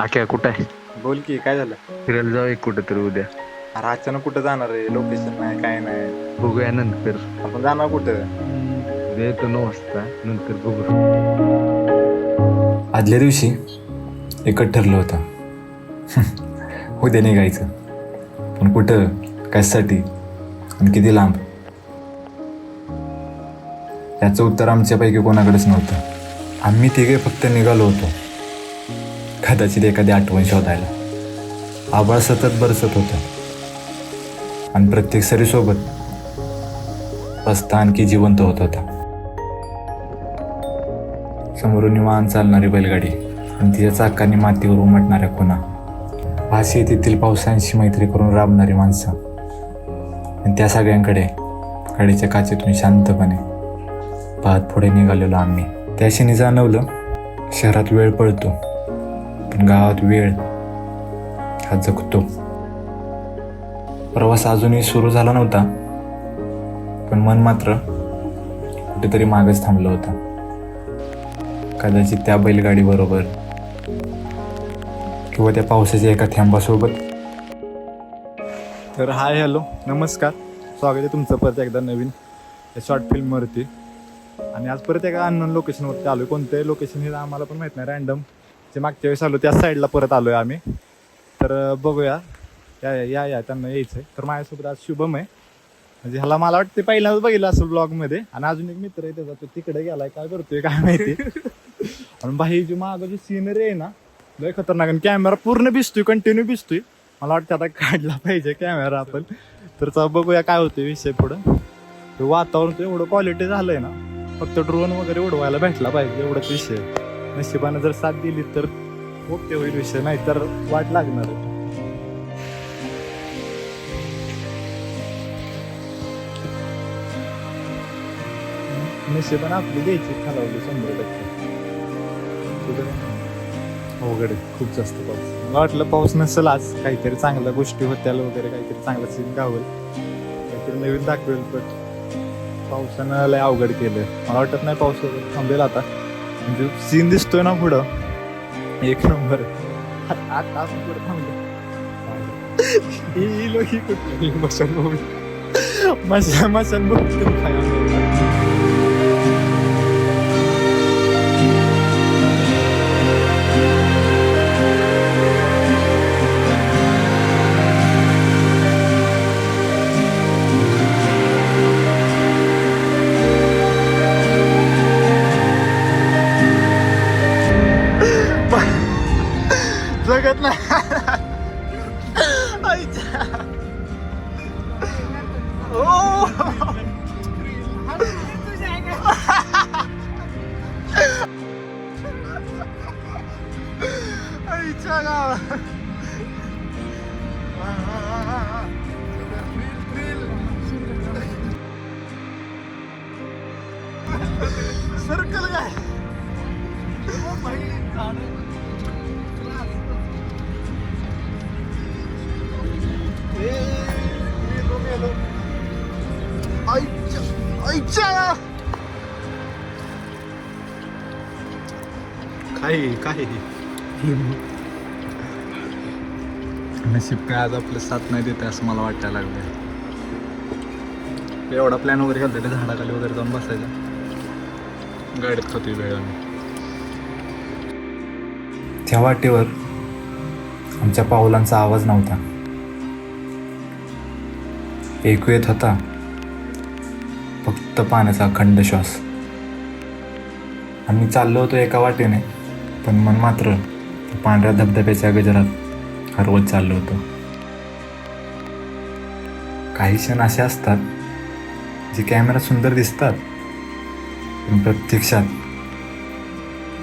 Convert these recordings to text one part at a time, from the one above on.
आख्या कुठं आहे? बोल की काय झालं? फिरायला जाऊ एक कुठं तरी उद्या. अरे अचानक कुठं जाणार आहे? लोकेशन नाही काय नाही. बघूया नंतर. आपण जाणार कुठं? उद्या येतो 9 वाजता, नंतर बघू. आदल्या दिवशी एकच ठरलं होतं. उद्या निघायचं, पण कुठं, कशासाठी आणि किती लांब, याचं उत्तर आमच्यापैकी कोणाकडेच नव्हतं. आम्ही तिघे फक्त निघालो होतो, कदाचित एखादी आठवण शोधायला. आभाळ सतत बरसत होतं आणि प्रत्येक सरीसोबत रस्ता आणखी जिवंत होत होता. समोरून निवांत चालणारी बैलगाडी आणि तिच्या चाकांनी मातीवर उमटणाऱ्या खुणा, भासी तेथील पावसांशी मैत्री करून राबणारी माणसं, आणि त्या सगळ्यांकडे गाडीच्या काचेतून शांतपणे पाहत पुढे निघालेलो आम्ही. त्या क्षणी जाणवलं, शहरात वेळ पळतो, पण गावात वेळ हा जगतो. प्रवास अजूनही सुरू झाला नव्हता, पण मन मात्र कुठेतरी मागच थांबलं होतं. कदाचित त्या बैलगाडीबरोबर किंवा त्या पावसाच्या एका थेंबासोबत. तर हाय हॅलो नमस्कार, स्वागत आहे तुमचं परत एकदा नवीन शॉर्ट फिल्मवरती. आणि आज परत एका अननोन लोकेशनवरती आलो आहे. कोणत्याही लोकेशन हे आम्हाला पण माहीत नाही, रँडम जे मागच्या वेळेस आलो त्याच साईडला परत आलो आहे आम्ही. तर बघूया या त्यांना यायचं आहे. तर माझ्यासोबत आज शुभम आहे, म्हणजे ह्याला मला वाटतं पहिल्यांदाच बघितलं असं ब्लॉगमध्ये. आणि अजून एक मित्र आहे त्याचा, तो तिकडे गेलाय, काय करतोय काय माहिती. आणि बाई जी मागं जी सीनरी आहे ना, लय खतरनाक. आणि कॅमेरा पूर्ण भिजतोय, कंटिन्यू भिजतोय. मला वाटतं आता काढला पाहिजे कॅमेरा आपण. तर बघूया काय होतोय विषय पुढं. वातावरण तर एवढं क्वालिटी झालंय ना, फक्त ड्रोन वगैरे उडवायला भेटला पाहिजे, एवढंच विषय. नशिबानं जर साथ दिली तर ओके होईल विषय, नाही तर वाट लागणार आहे. नशिबानं आपली द्यायची खालावली 100%. अवघड आहे, खूप जास्त पाऊस. मला वाटलं पाऊस नसेल आज, काहीतरी चांगल्या गोष्टी होत्याला वगैरे, काहीतरी चांगला सीन गावेल, काहीतरी नवीन दाखवेल. पण पावसानं लय अवघड केलं. मला वाटत नाही पाऊस थांबेल आता. म्हणजे सीन दिसतोय ना पुढं, एक नंबर. आता आपण पुढे थांबलो. ही लोक कुठली मशान बघ, मशान बघ काय. जगत नाही. आईच्या गावात सर्कल काय. काही नशीब काय आज आपलं साथ नाही देते असं मला वाटायला लागलं. एवढा प्लॅन वगैरे घालतो त्या झाडाखाली वगैरे जाऊन बसायचं, गाडीत खातोय वेळाने. त्या वाटेवर आमच्या पावलांचा आवाज नव्हता. ऐकू येत होता फक्त पाण्याचा अखंड श्वास. आम्ही चाललो होतो एका वाटेने, पण मन मात्र पांढऱ्या धबधब्याच्या गजरात हरवत चाललो होतो. काही क्षण असे असतात जे कॅमेरा सुंदर दिसतात, पण प्रत्यक्षात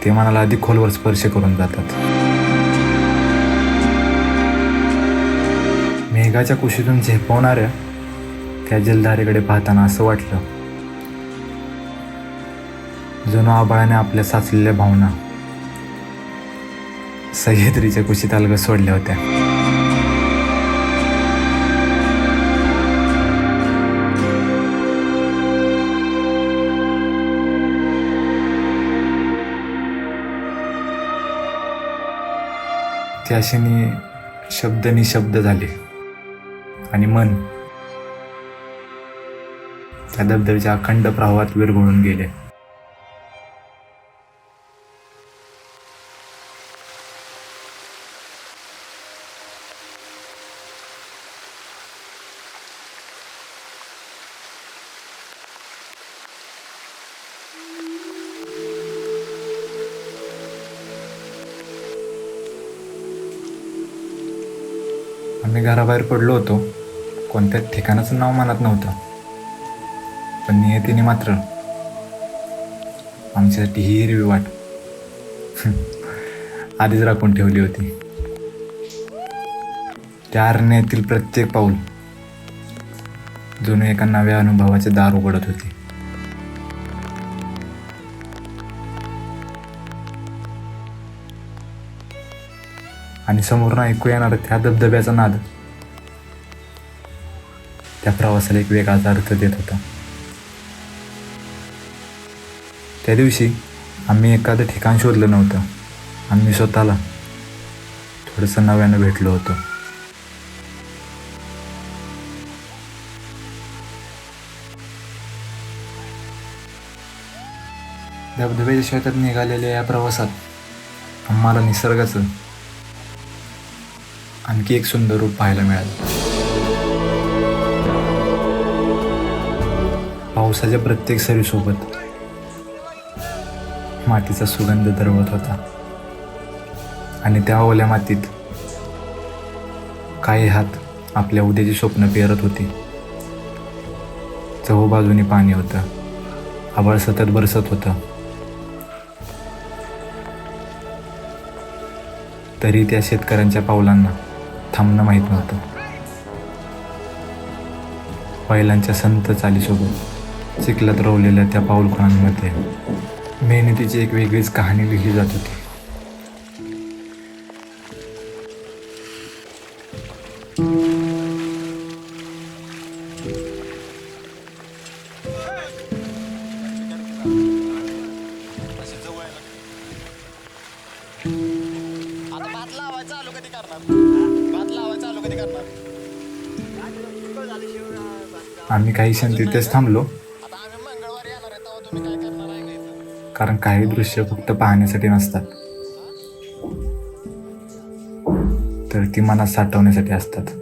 ते मनाला अधिक खोलवर स्पर्श करून जातात. मेघाच्या कुशीतून झेपवणाऱ्या त्या जलधारेकडे पाहताना असं वाटलं जणू आबाळाने आपल्या साचलेल्या भावना सह्याद्रीच्या कुशीत अलगद सोडल्या होत्या. त्या क्षणी शब्द निशब्द झाले आणि मन त्या धबधब्याच्या अखंड प्रवाहात विरघळून गेले. आम्ही घराबाहेर पडलो होतो. कोणत्या ठिकाणाचं नाव मनात नव्हतं, पण नियतीने मात्र आमच्यासाठी ही हिरवी वाट आधीच राखून ठेवली होती. त्या अरण्यातील प्रत्येक पाऊल जणू एका नव्या अनुभवाचे दार उघडत होते. आणि समोरून ऐकू येणारा त्या धबधब्याचा नाद त्या प्रवासाला एक वेगळाच अर्थ देत होता. त्या दिवशी आम्ही एखादं ठिकाण शोधलं नव्हतं. आम्ही स्वतःला थोडंसं नव्यानं भेटलो होतो. धबधब्याच्या शेतात निघालेल्या या प्रवासात आम्हाला निसर्गाचं आणखी एक सुंदर रूप पाहायला मिळालं. पावसाच्या प्रत्येक सरीसोबत मातीचा सुगंध दरवत होता आणि त्या ओल्या मातीत काही हात आपल्या उद्याची स्वप्न पेरत होती. चहूबाजूनी पाणी होतं. आभाळ सतत बरसत होतं. तरी त्या शेतकऱ्यांच्या पावलांना थांबणं माहीत नव्हतं. बैलांच्या संत चालीसोबत चिखलात रोवलेल्या त्या पाऊलखुणांमध्ये मेहनतीची एक वेगळीच कहाणी लिहिली जात होती. आम्ही काही क्षण तिथेच थांबलो, कारण काही दृश्य फक्त पाहण्यासाठी नसतात, तर ती मनात साठवण्यासाठी असतात.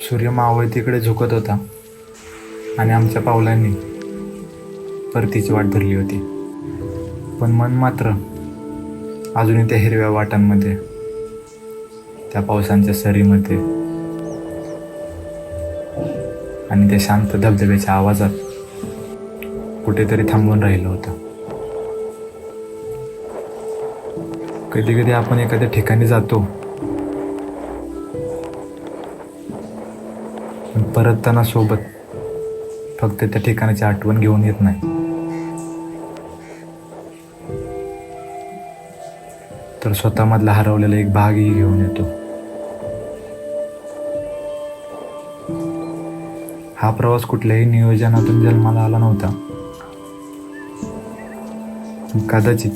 सूर्य मावळतीकडे झुकत होता आणि आमच्या पावलांनी परतीची वाट धरली होती. पण मन मात्र अजूनही त्या हिरव्या वाटांमध्ये, त्या पावसांच्या सरीमध्ये आणि त्या शांत धबधब्याच्या आवाजात कुठेतरी थांबून राहिलं होतं. कधी कधी आपण एखाद्या ठिकाणी जातो, परतताना सोबत फक्त त्या ठिकाणाची आठवण घेऊन येत नाही, तर स्वतःमधला हरवलेला एक भागही घेऊन येतो. हा प्रवास कुठल्याही नियोजनातून जन्माला आला नव्हता. कदाचित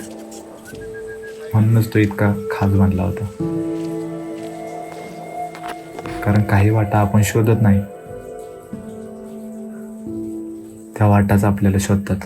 म्हणूनच तो इतका खास बनला होता. कारण काही वाटा आपण शोधत नाही, त्या वाटाच आपल्याला शोधतात.